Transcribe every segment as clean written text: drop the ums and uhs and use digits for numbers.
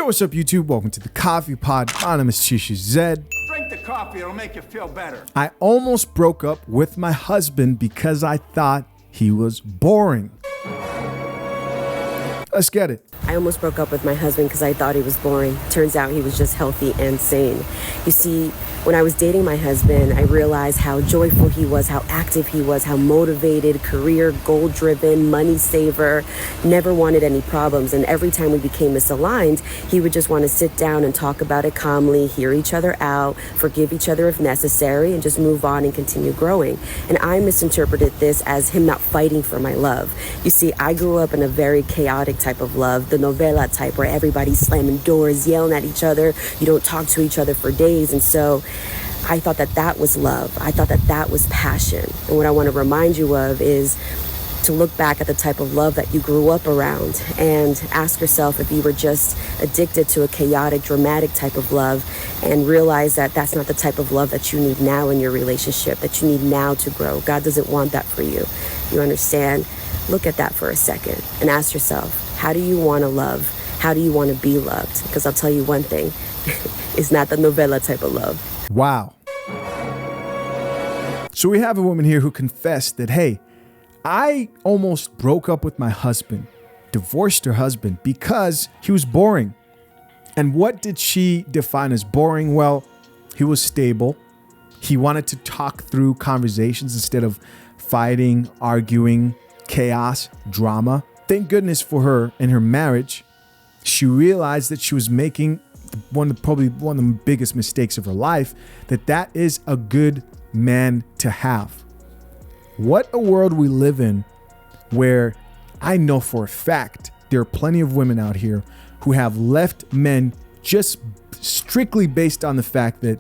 Yo, what's up, YouTube? Welcome to the Coffee Pod. My name is Chishu Zed. Drink the coffee, it'll make you feel better. I almost broke up with my husband because I thought he was boring. Let's get it. I almost broke up with my husband because I thought he was boring. Turns out he was just healthy and sane. You see, when I was dating my husband, I realized how joyful he was, how active he was, how motivated, career, goal-driven, money saver, never wanted any problems. And every time we became misaligned, he would just want to sit down and talk about it calmly, hear each other out, forgive each other if necessary, and just move on and continue growing. And I misinterpreted this as him not fighting for my love. You see, I grew up in a very chaotic type of love, the novela type, where everybody's slamming doors, yelling at each other. You don't talk to each other for days. And so I thought that that was love. I thought that that was passion. And what I want to remind you of is to look back at the type of love that you grew up around and ask yourself if you were just addicted to a chaotic, dramatic type of love, and realize that that's not the type of love that you need now in your relationship, that you need now to grow. God doesn't want that for you. You understand? Look at that for a second and ask yourself, how do you want to love? How do you want to be loved? Because I'll tell you one thing, it's not the novela type of love. Wow. So we have a woman here who confessed that, hey, I almost broke up with my husband, divorced her husband because he was boring. And what did she define as boring? Well, he was stable. He wanted to talk through conversations instead of fighting, arguing, chaos, drama. Thank goodness for her in her marriage. She realized that she was making probably one of the biggest mistakes of her life, that is a good man to have. What a world we live in, where I know for a fact there are plenty of women out here who have left men just strictly based on the fact that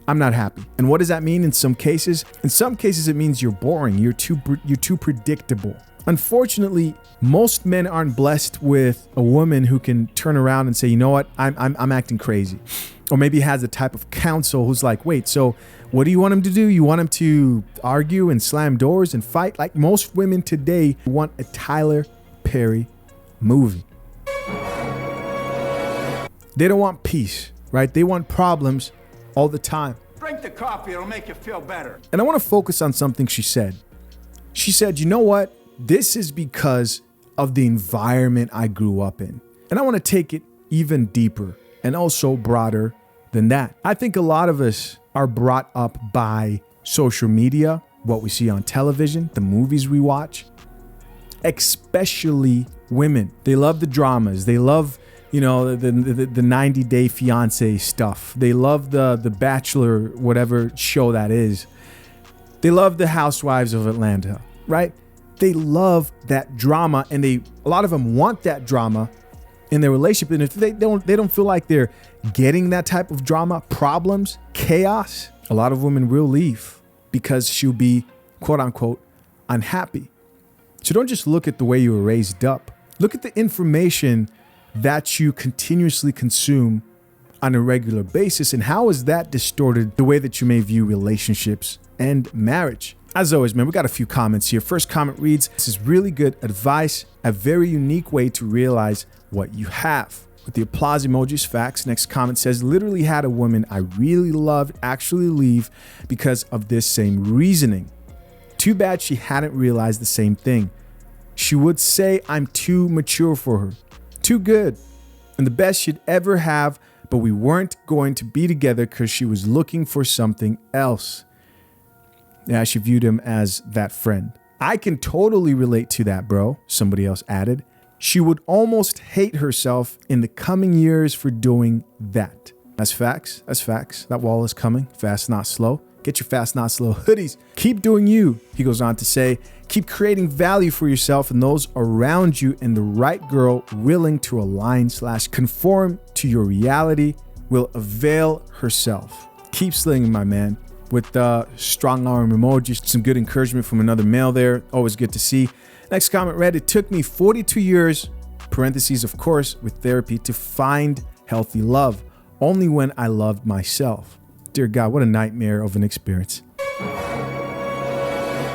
I'm not happy. And what does that mean in some cases? In some cases, it means you're boring. You're too predictable. Unfortunately, most men aren't blessed with a woman who can turn around and say, you know what, I'm acting crazy. Or maybe has a type of counsel who's like, wait, so what do you want him to do? You want him to argue and slam doors and fight? Like most women today want a Tyler Perry movie. They don't want peace, right? They want problems all the time. Drink the coffee, it'll make you feel better. And I want to focus on something she said. She said, you know what? This is because of the environment I grew up in. And I want to take it even deeper and also broader than that. I think a lot of us are brought up by social media, what we see on television, the movies we watch, especially women. They love the dramas. They love, the 90-day fiance stuff. They love the Bachelor, whatever show that is. They love the Housewives of Atlanta, right? They love that drama, and a lot of them want that drama in their relationship. And if they don't feel like they're getting that type of drama, problems, chaos, a lot of women will leave because she'll be, quote unquote, unhappy. So don't just look at the way you were raised up. Look at the information that you continuously consume on a regular basis, and how has that distorted the way that you may view relationships and marriage. As always, man, we got a few comments here. First comment reads, this is really good advice, a very unique way to realize what you have. With the applause emojis, facts. Next comment says, literally had a woman I really loved actually leave because of this same reasoning. Too bad she hadn't realized the same thing. She would say I'm too mature for her, too good, and the best she'd ever have, but we weren't going to be together because she was looking for something else. Yeah, she viewed him as that friend. I can totally relate to that, bro, somebody else added. She would almost hate herself in the coming years for doing that. That's facts. That's facts. That wall is coming. Fast, not slow. Get your fast, not slow hoodies. Keep doing you. He goes on to say, keep creating value for yourself and those around you, and the right girl willing to align/conform to your reality will avail herself. Keep slinging, my man. With the strong arm emojis, some good encouragement from another male there. Always good to see. Next comment read, it took me 42 years, parentheses, of course, with therapy, to find healthy love. Only when I loved myself. Dear God, what a nightmare of an experience.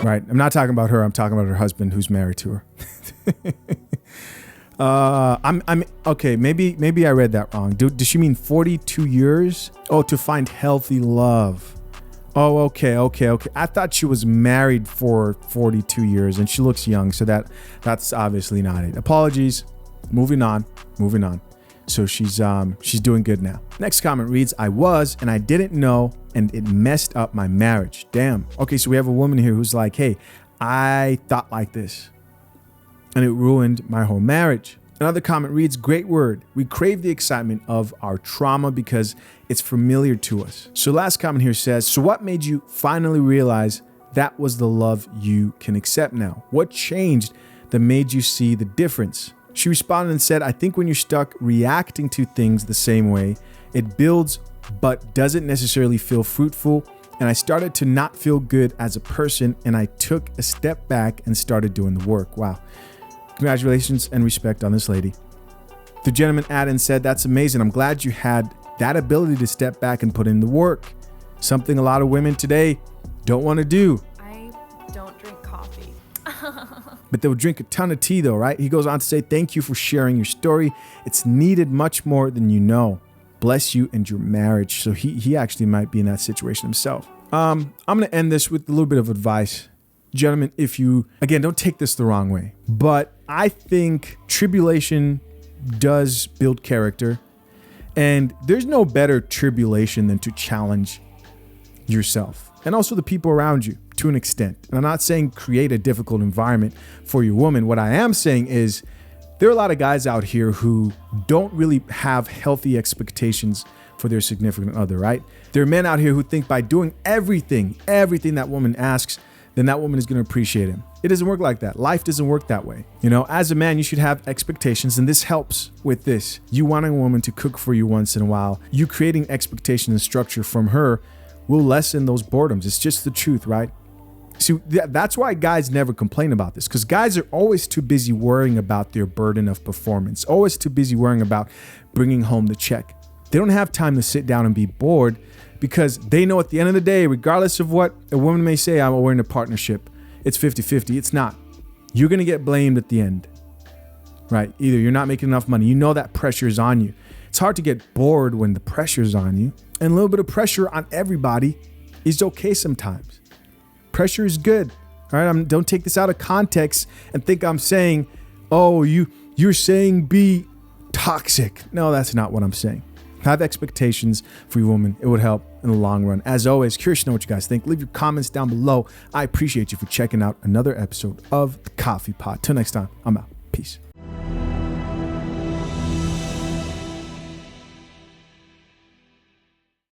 Right. I'm not talking about her. I'm talking about her husband who's married to her. I'm okay. Maybe I read that wrong. Does she mean 42 years? Oh, to find healthy love. Oh, okay. I thought she was married for 42 years and she looks young. So that's obviously not it. Apologies. Moving on. So she's doing good now. Next comment reads, I was and I didn't know and it messed up my marriage. Damn. Okay, so we have a woman here who's like, hey, I thought like this and it ruined my whole marriage. Another comment reads, great word. We crave the excitement of our trauma because it's familiar to us. So last comment here says, so what made you finally realize that was the love you can accept now? What changed that made you see the difference? She responded and said, I think when you're stuck reacting to things the same way, it builds but doesn't necessarily feel fruitful. And I started to not feel good as a person and I took a step back and started doing the work. Wow. Congratulations and respect on this lady. The gentleman added and said, that's amazing. I'm glad you had that ability to step back and put in the work. Something a lot of women today don't want to do. I don't drink coffee. But they'll drink a ton of tea though, right? He goes on to say, thank you for sharing your story. It's needed much more than you know. Bless you and your marriage. So he actually might be in that situation himself. I'm going to end this with a little bit of advice. Gentlemen, if you, again, don't take this the wrong way, but I think tribulation does build character. And there's no better tribulation than to challenge yourself and also the people around you to an extent. And I'm not saying create a difficult environment for your woman. What I am saying is there are a lot of guys out here who don't really have healthy expectations for their significant other, right? There are men out here who think by doing everything that woman asks, then that woman is going to appreciate him. It doesn't work like that. Life doesn't work that way. You know, as a man, you should have expectations, and this helps with this. You wanting a woman to cook for you once in a while, you creating expectation and structure from her will lessen those boredoms. It's just the truth, right? See, that's why guys never complain about this, because guys are always too busy worrying about their burden of performance, always too busy worrying about bringing home the check. They don't have time to sit down and be bored because they know at the end of the day, regardless of what a woman may say, we're in a partnership, it's 50-50. It's not. You're going to get blamed at the end, right? Either you're not making enough money. You know that pressure is on you. It's hard to get bored when the pressure is on you. And a little bit of pressure on everybody is okay sometimes. Pressure is good. All right. Don't take this out of context and think I'm saying, oh, you're saying be toxic. No, that's not what I'm saying. Have expectations for your woman. It would help in the long run. As always, curious to know what you guys think. Leave your comments down below. I appreciate you for checking out another episode of The Coffee Pot. Till next time, I'm out. Peace.